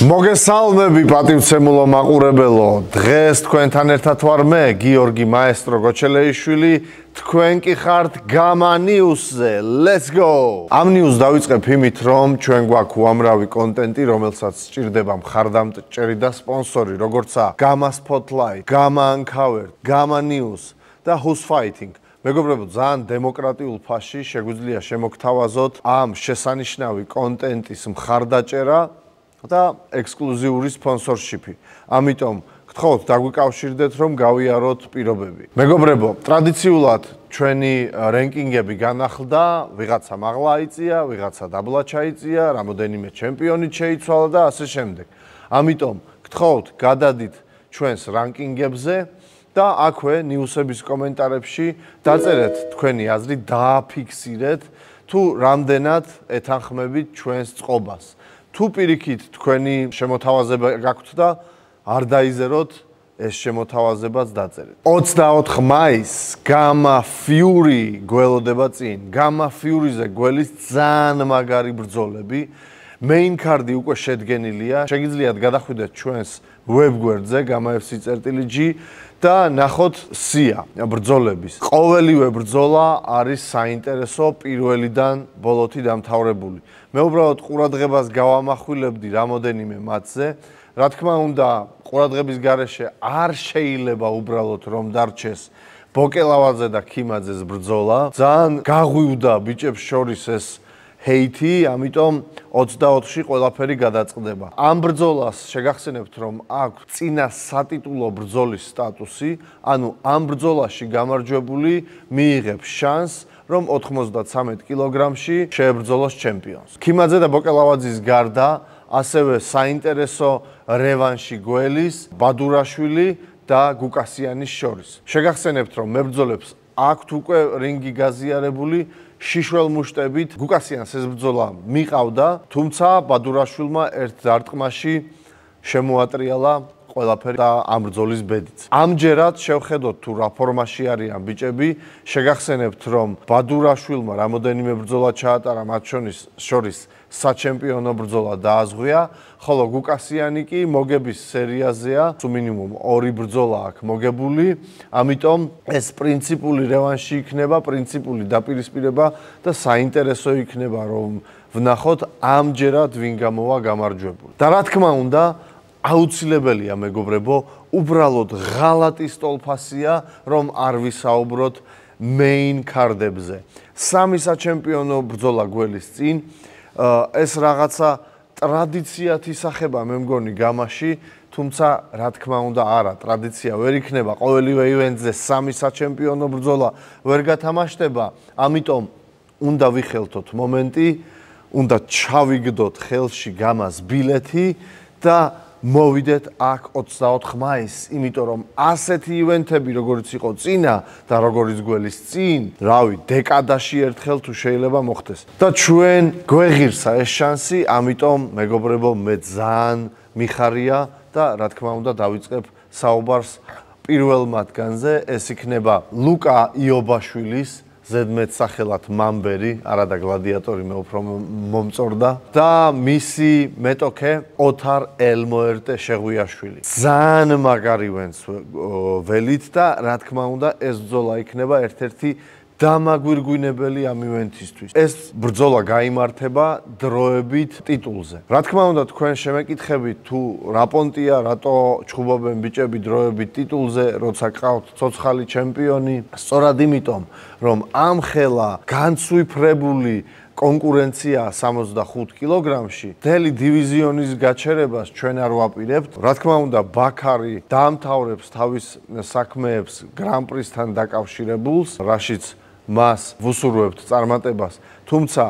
მოგესალმები პატივცემულო მაყურებელო. დღეს თქვენთან ერთად ვარ მე, გიორგი მაესტრო გოჩელეიშვილი. თქვენ კი ხართ გამა ნიუსზე. Let's go. ამ ნიუს დავიწყებ იმით, რომ ჩვენ გვაქვს უამრავი კონტენტი, რომელსაც სჭირდება მხარდამჭერი და სპონსორი, როგორცა გამა Spotlight, გამა Uncovered, გამა News და Who's Fighting. მეგობრებო, ძალიან დემოკრატიულ ფასში შეგვიძლია შემოგთავაზოთ ამ შესანიშნავი კონტენტის მხარდაჭერა და ექსკლუზიური სპონსორშიპი. ამიტომ გთხოვთ დაგვიკავშირდეთ, რომ გავიაროთ პირობები. მეგობრებო, ტრადიციულად ჩვენი რენკინგები განახლდა, ვიღაცა მაღლა აიწია, ვიღაცა დაბლა ჩაიწია, რამოდენიმე ჩემპიონი შეიცვალა და ასე შემდეგ. ამიტომ გთხოვთ გადადით ჩვენს რანკინგებზე და აქვე ნიუსების კომენტარებში დაწერეთ თქვენი აზრი, დააფიქსირეთ თუ რამდენად ეთანხმებით ჩვენს წყობას. თუ პირიქით თქვენი შემოთავაზება გაქვთ და არ დაიზეროთ, ეს შემოთავაზებაც დაწერეთ. 24 მაისს გამა ფიური გველოდება წინ. გამა ფიურიზე გველის ძალიან მაგარი ბრძოლები. Main card-ი უკვე შედგენილია. შეგიძლიათ გადახვიდეთ ჩვენს ვებგვერდზე gamafc.g და ნახოთ სია ბრძოლების. ყოველივე ბრძოლა არის საინტერესო პირველიდან ბოლოთი დამთავრებული. მე უბრალოდ ყურადღებას გავამახვილებდი რამოდენიმე მატჩზე. რა თქმა უნდა, ყურადღების გარეშე არ შეიძლება უბრალოდ რომ დარჩეს ბოკელავაძე და ქიმაძეს ბრძოლა. ძალიან გაღვივდა ბიჭებს შორის ეს ჰეითი, ამიტომ 24-ში ყველაფერი გადაწყდება. ამ ბრძოლას შეგახსენებთ, რომ აქვს წინა სატიტულო ბრძოლის სტატუსი, ანუ ამ ბრძოლაში გამარჯვებული მიიღებს შანსს, რომ 93 კილოგრამში შეებრძოლოს ჩემპიონს. ქიმაძე და ბოკელავაძის გარდა ასევე საინტერესო რევანში გველის, ბადურაშვილი და გუკასიანის შორის. შეგახსენებთ, რომ მებრძოლებს აქვთ უკვე რინგი გაზიარებული შიშველ მუშტებით. გუკასიანს ეს ბრძოლა მიყავდა, თუმცა ბადურაშვილმა ერთ დარტყმაში შემოატრიალა ყველაფერი და ამ ბრძოლის ბედიც. ამჯერად შევხედოთ თუ რა ფორმაში არიან ბიჭები. შეგახსენებთ, რომ ბადურაშვილმა რამოდენიმე ბრძოლა ჩაატარა, მათ შორის საჩემპიონო ბრძოლა დააზღვია, ხოლო გუკასიანი კი მოგების სერიაზეა, მინიმუმ 2 ბრძოლა აქვს მოგებული. ამიტომ ეს პრინციპული რევანში იქნება, პრინციპული დაპირისპირება და საინტერესო იქნება, რომ ვნახოთ ამჯერად ვინ გამოვა გამარჯვებული. და რა თქმა უნდა, აუცილებელია მეგობრებო, უბრალოდ ღალატი სტოლფასია, რომ არ ვისაუბროთ main card-ებზე. 3 საჩემპიონო ბრძოლა გველის წინ. ეს რაღაცა ტრადიციად ისახება მე მგონი გამაში, თუმცა რა თქმა უნდა არა, ტრადიცია ვერ იქნება, ყოველივე ივენტზე 3 საჩემპიონო ბრძოლა ვერ გათამაშდება, ამიტომ უნდა ვიხელთოთ მომენტი, უნდა ჩავიგდოთ ხელში გამას ბილეთი და მოვიდეთ აქ 24 მაისს, იმიტომ რომ ასეთი ივენთები როგორც იყო წინა და როგორც გველის წინ, რავი, დეკადაში ერთხელ თუ შეიძლება მოხდეს. და ჩვენ გვეღირსა ეს შანსი, ამიტომ მეგობრებო, მე ძალიან მიხარია და რა თქმა უნდა დავიწყებ საუბარს პირველ მათგანზე, ეს იქნება ლუკა იობაშვილის ზედმეტ სახელად მამბერი, არა და გლადიატორი მე უფრო მომწორდა და მისი მეტოქე ოთარ ელმოერტე შეღვიაშვილი. ძალიან მაგარი ველით და რა თქმა უნდა ეს ბრძოლა იქნება ერთ-ერთი დამაგვირგვინებელი ამ ივენთისთვის. ეს ბრძოლა გაიმართება დროებით ტიტულზე. რა თქმა უნდა თქვენ შემეკითხებით თუ რა პონტია, რატო ჩხუბობენ ბიჭები დროებით ტიტულზე, როცა ყავთ ცოცხალი ჩემპიონი. სწორად იმიტომ, რომ ამ ხელა განცვიფრებული კონკურენცია 65 კილოგრამში, მთელი დივიზიონის გაჩერებას ჩვენ არ ვაპირებთ. რა თქმა უნდა, ბაქარი დაამთავრებს თავის საქმეებს გრან-პრისთან დაკავშირებულს, რაშიც მას ვუსურვებთ წარმატებას, თუმცა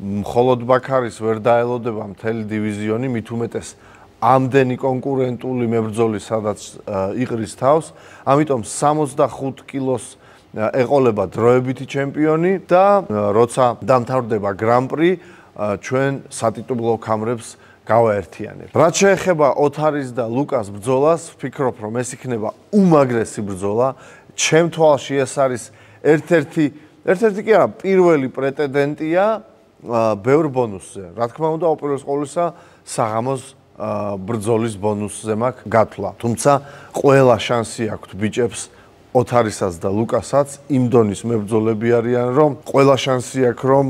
მხოლოდ ბაქარის ვერ დაელოდება მთელი დივიზიონი, მით უმეტეს ამდენი კონკურენტული მებრძოლი სადაც იყრის თავს, ამიტომ 65 კილოს ეყოლება დროებითი ჩემპიონი და როცა დამთავრდება გრან-პრი, ჩვენ სატიტულო კამრებს გავაერთიანებთ. რაც შეეხება ოთარის და ლუკას ბრძოლას, ვფიქრობ, რომ ეს იქნება უმაგრესი ბრძოლა. ჩემ თვალში ეს არის ერთ-ერთი კი არა, პირველი პრეტენდენტია ბევრ ბონუსზე. რა თქმა უნდა, უპირველეს ყოვლისა საღამოს ბრძოლის ბონუსზე მაქვს გათვლა. თუმცა ყველა შანსი აქვთ ბიჭებს ოთარისაც და ლუკასაც იმ დონის მებრძოლები არიან, რომ ყველა შანსი აქვს, რომ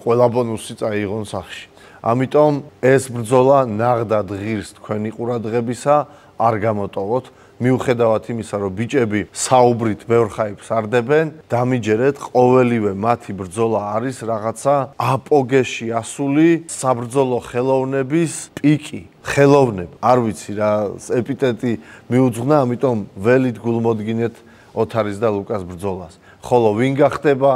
ყველა ბონუსი წაიღონ სახში. ამიტომ ეს ბრძოლა ნაღდად ღირს თქვენი ყურადღებისა არ გამოტოვოთ. მიუხედავად იმისა, რომ ბიჭები საუბრით ბევრ ხაიფს არდებენ, დამიჯერეთ, ყოველივე მათი ბრძოლა არის რაღაცა აპოგეში ასული საბრძოლო ხელოვნების პიკი. ხელოვნებ, არ ვიცი რა ეპიტეტი მიუძღვნა, ამიტომ ველით გულმოდგინეთ ოთარის და ლუკას ბრძოლას. ხოლო ვინ გახდება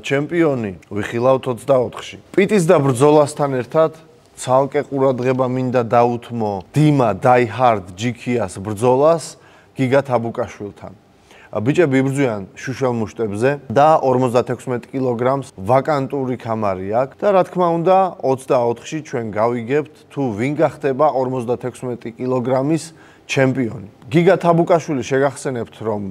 ჩემპიონი, ვიხილავთ 24-ში. პიტის და ბრძოლასთან ერთად ცალკე ყურადღება მინდა დაუთმო დიმა დაიჰარდ ჯიქიას ბრძოლას გიგა თაბუკაშვილთან. ბიჭები იბრძვიან შუშველმუშტებზე და 56 კილოგრამს ვაკანტური ქამარი აქვს და რა თქმა უნდა 24-ში ჩვენ გავიგებთ თუ ვინ გახდება 56 კილოგრამის ჩემპიონი. გიგა თაბუკაშვილი შეგახსენებთ რომ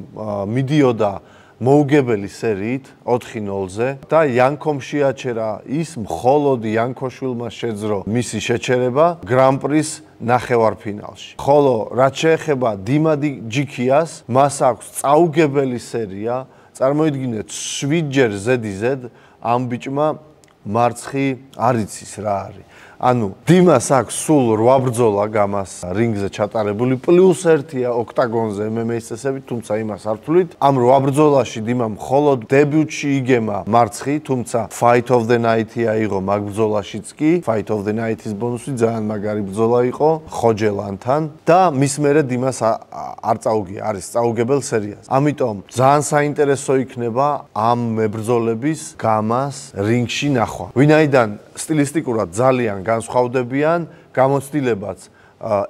მიდიოდა მოუგებელი სერიით 4-0-ზე და იანკომ შეაჩერა ის მხოლოდ იანკოშვილმა შეძლო მისი შეჩერება გრან-პრის ნახევარფინალში. ხოლო რაც შეეხება დიმადი ჯიქიას, მას აქვს წაუგებელი სერია, წარმოიდგინეთ 7-ჯერ ზედიზედ ამ ბიჭმა მარცხი არ იცის რა არის. ანუ დიმას აქვს სულ 8 ბრძოლა გამას რინგზე ჩატარებული, პლუს 1-ია ოქტაგონზე MMA-ის წესებით, თუმცა იმას არ ვთვლით. ამ 8 ბრძოლაში დიმამ მხოლოდ დებიუტში იგემა მარცხი, თუმცა Fight of the Night-ი აიღო მაგ ბრძოლაშიც კი. Fight of the Night-ის ბონუსი ძალიან მაგარი ბრძოლა იყო ხოჯელანთან და მის მერე დიმას არ წაუგია, არის წაუგებელ სერიას. ამიტომ ძალიან საინტერესო იქნება ამ მებრძოლების გამას რინგში ნახვა. ვინაიდან სტილისტიკურად ძალიან განსხვავდებიან, გამოცდილებაც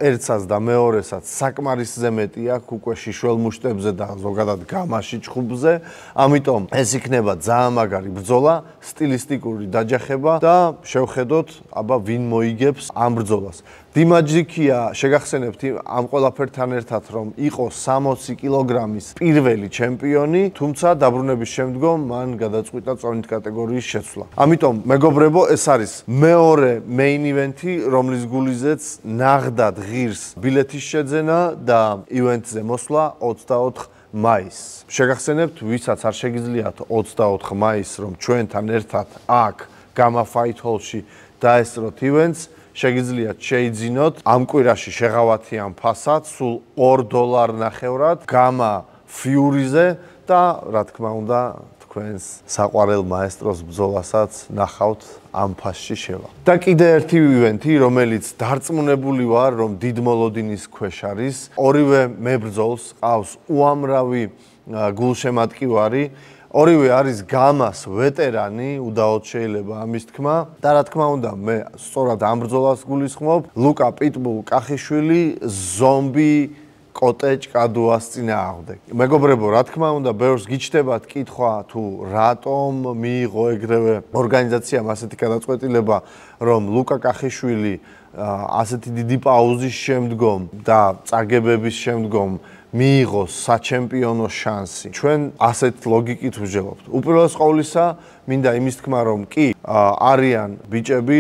ერთსაც და მეორესაც საკმარისზე მეტი აქვს უკვე შიშველმუშტებზე და ზოგადად გამაში ჩხუბზე. ამიტომ ეს იქნება ძალიან მაგარი ბრძოლა, სტილისტიკური დაჯახება და შევხედოთ, აბა ვინ მოიგებს ამ ბრძოლას. დიმა ჯიქია შეგახსენებთ ამ ყველაფერთან ერთად რომ იყო 60 კილოგრამის პირველი ჩემპიონი, თუმცა დაბრუნების შემდგომ მან გადაწყვიტა წონით კატეგორიის შეცვლა. ამიტომ მეგობრებო, ეს არის მეორე main event-ი, რომლის გულიზეც ნაღდად ღირს ბილეთის შეძენა და ივენტზე მოსვლა 24 მაისს. შეგახსენებთ, ვისაც არ შეგიძლიათ 24 მაისს რომ ჩვენთან ერთად აქ გამა Fight Hall-ში დაესწროთ ივენტს, შეგიძლიათ შეიძინოთ ამ კვირაში შეღავათიან ფასად სულ $2.50 გამა ფიურიზე და რა თქმა უნდა თქვენს საყვარელ მაესტროს ბრძოლასაც ნახავთ ამ ფასში შევა. და კიდე ერთი ივენთი, რომელიც დარწმუნებული ვარ, რომ დიდ მოლოდინის ქვეშ არის, ორივე მებრძოლს ყავს უამრავი გულშემატკივარი. ორივე არის გამას ვეტერანი, უდაოდ შეიძლება ამის თქმა და რა თქმა უნდა მე სწორად ამ ბრძოლას გულისხმობ ლუკა პიტბულ კახიშვილი ზომბი კოტეჭ კადუას წინააღმდეგ. მეგობრებო, რა თქმა უნდა ბევრს გიჩნდებათ კითხვა თუ რატომ მიიღო ეგრევე ორგანიზაციამ ასეთი გადაწყვეტილება რომ ლუკა კახიშვილი ასეთი დიდი პაუზის შემდგომ და წაგებების შემდგომ მიიღოს საჩემპიონო შანსი. ჩვენ ასეთ ლოგიკით ვжелობთ. უპირველეს ყოვლისა, მინდა იმის თქმა, რომ კი არიან ბიჭები,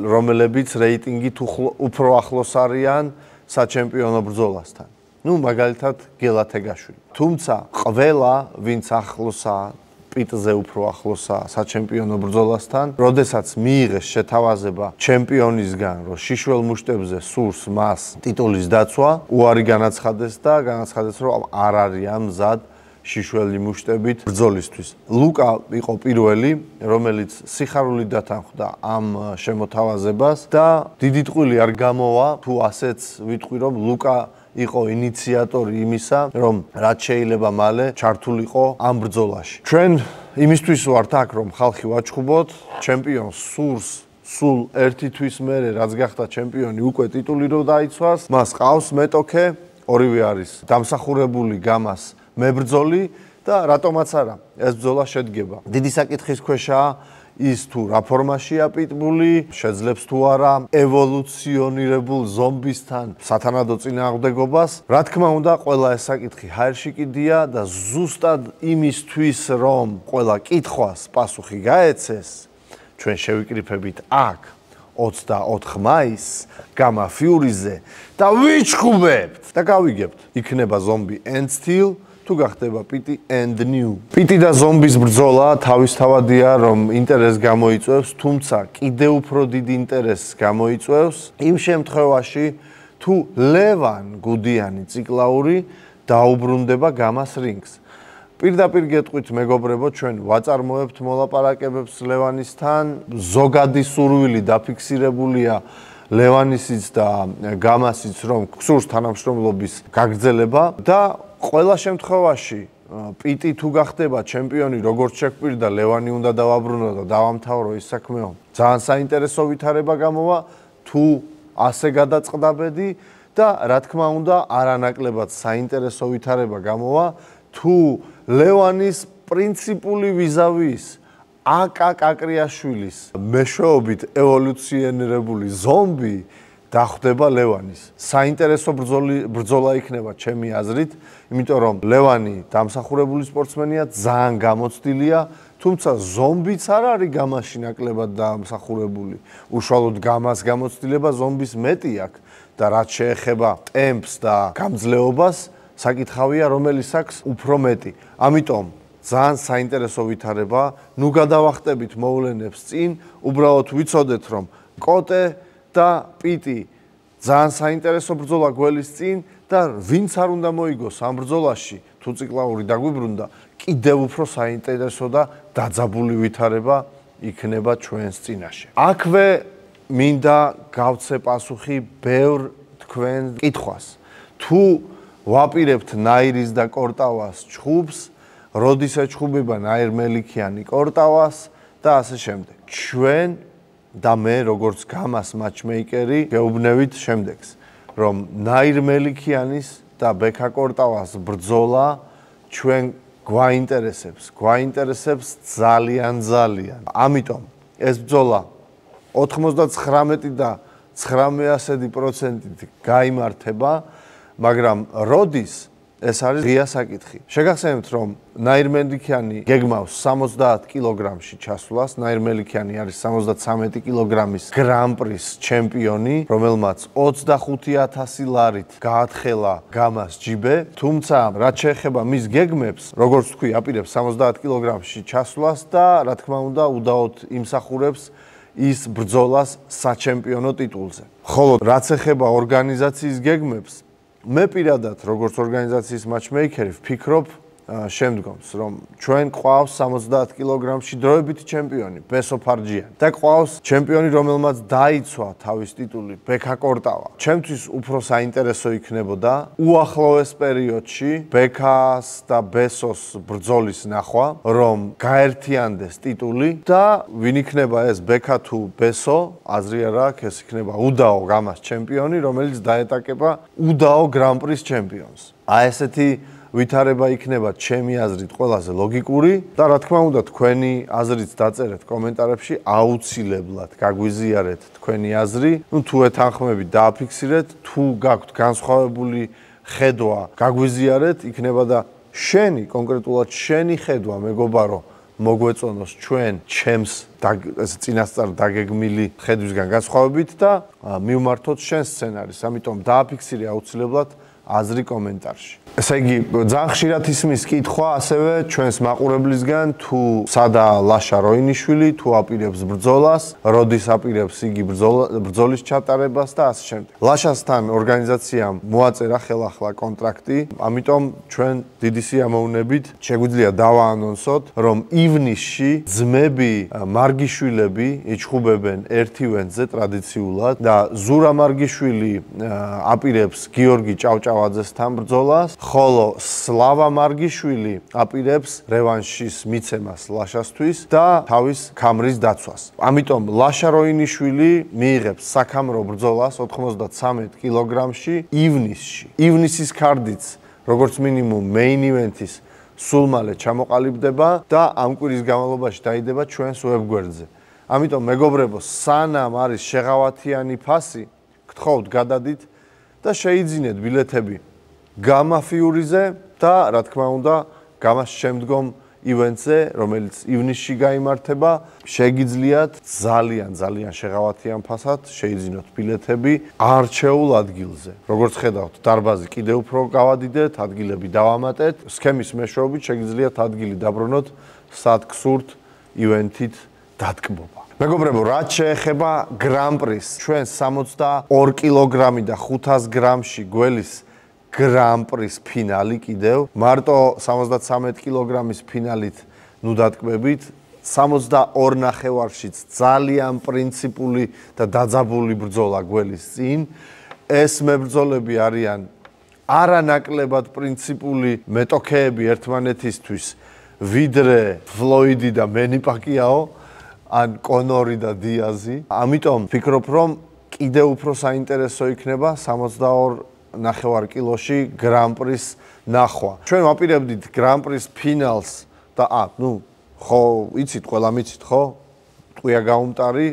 რომლებიც რეიტინგით უფრო ახლოს არიან საჩემპიონო ბრძოლასთან. ნუ მაგალითად გელათეგაშვილი. თუმცა ყველა, ვინც ახლოსაა პიტზე უფრო ახლოსაა საჩემპიონო ბრძოლასთან, როდესაც მიიღეს შეთავაზება ჩემპიონისგან, რომ შიშველმუშტებზე სურს მას ტიტულის დაცვა, უარი განაცხადეს და განაცხადეს, რომ არ არიან მზად შიშველი მუშტებით ბრძოლისთვის. ლუკა იყო პირველი, რომელიც სიხარულით დათანხმდა ამ შემოთავაზებას და დიდი ტყვილი არ გამოვა, თუ ასეც ვიტყვი, რომ ლუკა იყო ინიციატორი იმისა, რომ რაც შეიძლება მალე ჩართულიყო ამ ბრძოლაში. ჩვენ იმისთვის ვართ აქ, რომ ხალხი ვაჩხუბოთ, ჩემპიონს სურს სულ ერთი თვის მერე, რაც გახდა ჩემპიონი, უკვე ტიტული რო დაიცვას, მას ყავს მეტოქე, ორივე არის დამსახურებული გამას მებრძოლი და რატომაც არა, ეს ბრძოლა შედგება. დიდი საკითხის ქვეშაა ის თუ რა ფორმაშია პიტბული, შეძლებს თუ არა ევოლუციონირებულ ზომბისთან სათანადო წინააღმდეგობას. რა თქმა უნდა, ყველა ეს საკითხი ჰაერში კიდია და ზუსტად იმისთვის, რომ ყველა კითხვას პასუხი გაეცეს, ჩვენ შევიკრიფებით აქ 24 მაისს გამა ფიურიზე და ვიჩხუბებთ და გავიგებთ იქნება ზომბი and steel თუ გახდება პიტი and new. პიტი და ზომბის ბრძოლა თავისთავადია რომ ინტერესს გამოიწვევს, თუმცა კიდევ უფრო დიდ ინტერესს გამოიწვევს იმ შემთხვევაში თუ ლევან გუდიანი ციკლაური დაუბრუნდება გამას რინგს. პირდაპირ გეტყვით მეგობრებო, ჩვენ ვაწარმოებთ მოლაპარაკებებს ლევანისთან, ზოგადი სურვილი დაფიქსირებულია ლევანისიც და გამასიც რომ გსურს თანამშრომლობის გაგრძელება და ყველა შემთხვევაში პიტი თუ გახდება ჩემპიონი, როგორც შეგვპირდა, ლევანი უნდა დავაბრუნო და დავამთავრო ის საქმეო. ძალიან საინტერესო ვითარება გამოვა, თუ ასე გადაწყდა ბედი და რა თქმა უნდა, არანაკლებად საინტერესო ვითარება გამოვა, თუ ლევანის პრინციპული ვიზავის აკა კაკრიაშვილის მეშვეობით ევოლუციონირებული ზომბი დახვდება ლევანის. საინტერესო ბრძოლა იქნება ჩემი აზრით, იმიტომ რომ ლევანი დამსახურებული სპორტსმენია, ძალიან გამოცდილია, თუმცა ზომბიც არ არის გამაში ნაკლებად დამსახურებული. უშუალოდ გამას გამოცდილება ზომბის მეტი აქვს და რაც შეეხება ტემპს და გამძლეობას, საკითხავია რომელიც აქვს უფრო მეტი. ამიტომ ძალიან საინტერესო ვითარება, ნუ გადავახტებით მოვლენებს წინ, უბრალოდ ვიცოდეთ რომ კოტე და პიტი ძალიან საინტერესო ბრძოლა გველის წინ და ვინც არ უნდა მოიგოს ამ ბრძოლაში, თუ ციკლაური დაგვიბრუნდა, კიდევ უფრო საინტერესო და დაძაბული ვითარება იქნება ჩვენს წინაშე. აქვე მინდა გავცე პასუხი ბევრ თქვენ კითხვას. თუ ვაპირებთ ნაირის და კორტავას ჩხუბს, როდის ეჩხუბება ნაირ მელიქიანი კორტავას და ასე შემდეგ. ჩვენ და მე როგორც გამას მაჩმეიკერი გეუბნევით შემდეგს, რომ ნაირ მელიქიანის და ბექა კორტავას ბრძოლა ჩვენ გვაინტერესებს ძალიან. ამიტომ ეს ბრძოლა 99 და 900% გაიმართება, მაგრამ როდის ეს არის ღია საკითხი. შეგახსენებთ რომ ნაირ მელიქიანი გეგმავს 70 კილოგრამში ჩასვლას, ნაირ მელიქიანი არის 73 კილოგრამის გრან-პრის ჩემპიონი, რომელმაც 25,000 ლარით გაათხელა გამას ჯიბე, თუმცა რაც შეეხება მის გეგმებს, როგორც თქვი, აპირებს 70 კილოგრამში ჩასვლას და რა თქმა უნდა, უდაოდ იმსახურებს ის ბრძოლას საჩემპიონო ტიტულზე. ხოლო რაც ეხება ორგანიზაციის გეგმებს, მე პირადად როგორც ორგანიზაციის მაჩმეიკერი ვფიქრობ შემდგომს, რომ ჩვენ ყავს 70 კილოგრამში დროებითი ჩემპიონი ბესო ფარჯიანი და ყავს ჩემპიონი, რომელმაც დაიცვა თავის ტიტული ბექა კორტავა. ჩემთვის უფრო საინტერესო იქნებოდა უახლოეს პერიოდში ბექას და ბესოს ბრძოლის ნახვა, რომ გაერთიანდეს ტიტული და ვინ იქნება ეს ბექა თუ ბესო, აზრი არ აქვს, ეს იქნება უდაო გამას ჩემპიონი, რომელიც დაეტაკება უდაო გრან-პრის ჩემპიონს. აი ესეთი ვითარება იქნება ჩემი აზრით ყველაზე ლოგიკური და რა თქმა უნდა თქვენი აზრიც დაწერეთ კომენტარებში, აუცილებლად გაგვიზიარეთ თქვენი აზრი. ნუ თუ ეთანხმებით დააფიქსირეთ, თუ გაქვთ განსხვავებული ხედვა, გაგვიზიარეთ, იქნება და შენი კონკრეტულად შენი ხედვა მეგობარო მოგვეწონოს ჩვენ ჩემს წინასწარ დაგეგმილი ხედვისგან განსხვავებით და მივმართოთ შენ სცენარის. ამიტომ დააფიქსირე აუცილებლად აზრი კომენტარში. ესე იგი, ძალიან ხშირად ისმის კითხვა ასევე ჩვენს მაყურებლისგან, თუ სადაა ლაშა როინიშვილი, თუ აპირებს ბრძოლას, როდის აპირებს იგი ბრძოლის ჩატარებას და ასე შემდეგ. ლაშასთან ორგანიზაციამ მოაწერა ხელახლა კონტრაქტი, ამიტომ ჩვენ დიდი სიამოვნებით შეგვიძლია დავაანონსოთ, რომ ივნისში ძმები მარგიშვილები იჩხუბებენ ერთ ივენტზე ტრადიციულად და ზურა მარგიშვილი აპირებს გიორგი ჭავჭავაძესთან ბრძოლას, ხოლო სლავა მარგიშვილი აპირებს რევანშის მიცემას ლაშასთვის და თავის ქამრის დაცვას. ამიტომ ლაშა როინიშვილი მიიღებს საქამრო ბრძოლას 93 კილოგრამში ივნისში. ივნისის ქარდიც, როგორც მინიმუმ მეინ ივენთის სულ მალე ჩამოყალიბდება და ამ კვირის განმავლობაში დაიდება ჩვენს ვებგვერდზე. ამიტომ მეგობრებო, სანამ არის შეღავათიანი ფასი, გთხოვთ გადადით და შეიძინეთ ბილეთები გამა ფიურიზე და რა თქმა უნდა გამას შემდგომ ივენტზე, რომელიც ივნისში გაიმართება. შეგიძლიათ ძალიან შეღავათიან ფასად შეიძინოთ ბილეთები არჩეულ ადგილზე. როგორც ხედავთ, დარბაზი კიდევ უფრო გავადიდეთ, ადგილები დავამატეთ. სქემის მეშვეობით შეგიძლიათ ადგილი დაბრუნოთ, სად გსურთ ივენთით დატკბობა. მეგობრებო, რაც შეეხება გრან-პრის, ჩვენ 62 კილოგრამი და 500 გრამში გველის გრან-პრის ფინალი კიდევ, მარტო 73 კილოგრამის ფინალით ნუ დატკბებით, 62 ნახევარშიც ძალიან პრინციპული და დაძაბული ბრძოლა გველის წინ. ეს მებრძოლები არიან არანაკლებად პრინციპული მეტოქეები ერთმანეთისთვის, ვიდრე ფლოიდი და მენი პაკიაო, ან კონორი და დიაზი. ამიტომ ვფიქრობ, რომ კიდევ უფრო საინტერესო იქნება 62 ნახევარ კილოში გრან-პრის ნახვა. ჩვენ ვაპირებდით გრან-პრის ფინალს და ხო, იცით, ყველა მიცით, ხო? ტყვია გაუმტარი,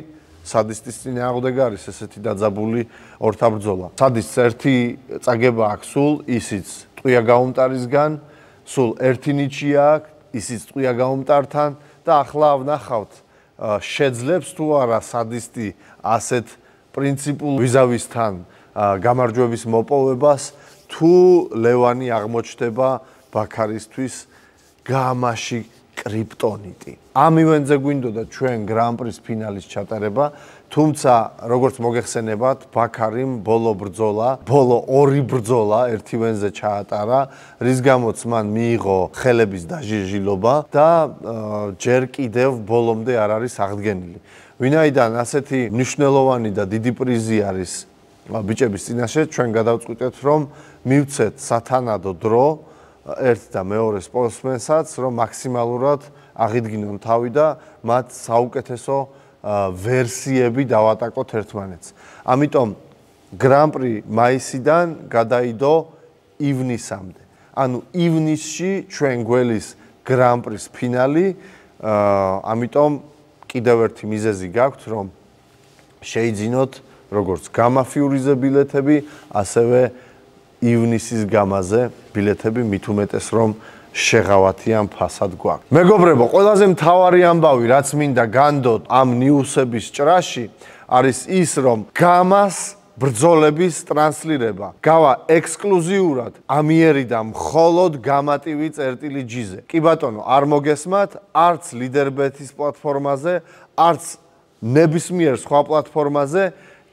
სადისტის წინააღმდეგ არის ესეთი დაძაბული ორთაბრძოლა. სადისტს ერთი წაგება აქვს სულ, ისიც ტყვია გაუმტარისგან, სულ ერთი ნიჩია აქვს, ისიც ტყვია გაუმტართან და ახლა ვნახავთ შეძლებს თუ არა სადისტი ასეთ პრინციპულ ვიზავისთან გამარჯვების მოპოვებას, თუ ლევანი აღმოჩნდება ბაქარისთვის გამაში კრიპტონიტი. ამ ივენტზე გვინდოდა ჩვენ გრან-პრის ფინალის ჩატარება, თუმცა როგორც მოგეხსენებათ, ბაქარიმ ბოლო ორი ბრძოლა ერთ ივენტზე ჩაატარა, რის გამოც მან მიიღო ხელების დაჟილობა და ჯერ კიდევ ბოლომდე არ არის აღდგენილი. ვინაიდან ასეთი მნიშვნელოვანი და დიდი პრიზი არის ბიჭების წინაშე, ჩვენ გადავწყვიტეთ, რომ მივცეთ სათანადო დრო ერთ და მეორე სპორტსმენსაც, რომ მაქსიმალურად აღიდგინონ თავი და მათ საუკეთესო ვერსიები დავატაკოთ ერთმანეთს. ამიტომ გრან-პრი მაისიდან გადაიდო ივნისამდე. ანუ ივნისში ჩვენ გველის გრან-პრის ფინალი, ამიტომ კიდევ ერთი მიზეზი გაქვთ, რომ შეიძინოთ როგორც გამაფიურიზე ბილეთები, ასევე ივნისის გამაზე ბილეთები, მით უმეტეს რომ შეღავათიან ფასად გვაქვს. მეგობრებო, ყველაზე მთავარი ამბავი, რაც მინდა განდოთ ამ ნიუსების ჭრაში, არის ის, რომ გამას ბრძოლების ტრანსლირება გავა ექსკლუზიურად ამიერიდან მხოლოდ გამატივი წერტილი G-ზე. კი ბატონო, არ მოგესმათ, არც ლიდერბეთის პლატფორმაზე, არც ნებისმიერ სხვა პლატფორმაზე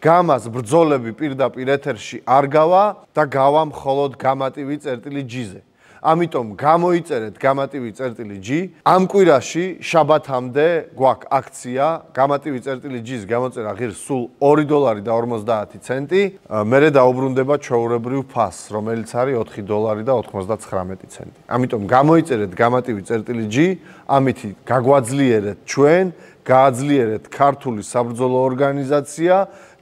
გამას ბრძოლები პირდაპირ ეთერში არ გავა და გავა მხოლოდ გამატივი წერტილი G-ზე. ამიტომ გამოიწერეთ გამატივი წერტილი G. ამ კვირაში შაბათამდე გვაქვს აქცია, გამატივი წერტილი G-ს გამოწერა ღირს სულ $2.50. მერე დაუბრუნდება ჩვეულებრივ ფასს, რომელიც არის $4.99. ამიტომ გამოიწერეთ გამატივი წერტილი G, ამით გაგვაძლიერეთ ჩვენ, გააძლიერეთ ქართული საბრძოლო ორგანიზაცია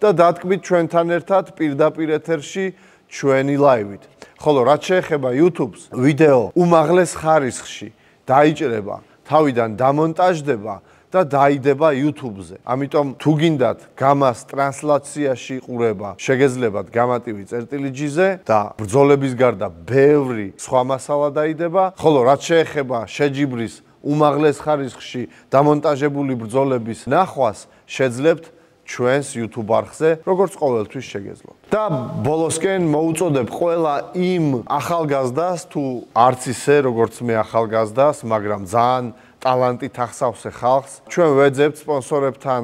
და დატკბით ჩვენთან ერთად პირდაპირ ეთერში ჩვენი ლაივით. ხოლო რაც შეეხება YouTube-ს, ვიდეო უმაღლეს ხარისხში დაიჭრება, თავიდან დამონტაჟდება და დაიდება YouTube-ზე. ამიტომ თუ გინდათ გამას ტრანსლაციაში ყურება, შეგეძლებათ გამატივი წერტილი G-ზე და ბრძოლების გარდა ბევრი სხვა მასალა დაიდება. ხოლო რაც შეეხება შეჯიბრის უმაღლეს ხარისხში დამონტაჟებული ბრძოლების ნახვას, შეძლებთ ჩვენს YouTube არხზე, როგორც ყოველთვის შეგეძლოთ. და ბოლოსკენ მოუწოდებ ყველა იმ ახალგაზრდას, თუ არც ისე როგორც მე ახალგაზრდას, მაგრამ ძალიან ტალანტით ახსავსე ხალხს, ჩვენ ვეძებთ სპონსორებთან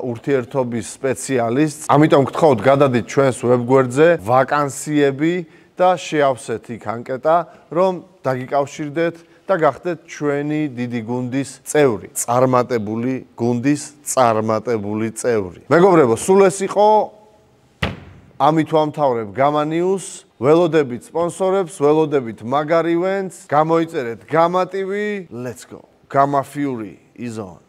ურთიერთობის სპეციალისტს. ამიტომ გთხოვთ, გადადით ჩვენს ვებგვერდზე ვაკანსიები და შეავსეთ იქ ანკეტა, რომ დაგიკავშირდეთ და გახდეთ ჩვენი დიდი გუნდის წევრი, წარმატებული გუნდის წარმატებული წევრი. მეგობრებო, სულ ეს იყო, ამით ვამთავრებ გამა ნიუს, ველოდებით სპონსორებს, ველოდებით მაგარ ივენტს, გამოიწერეთ გამატივი, let's go. Gamma Fury is on.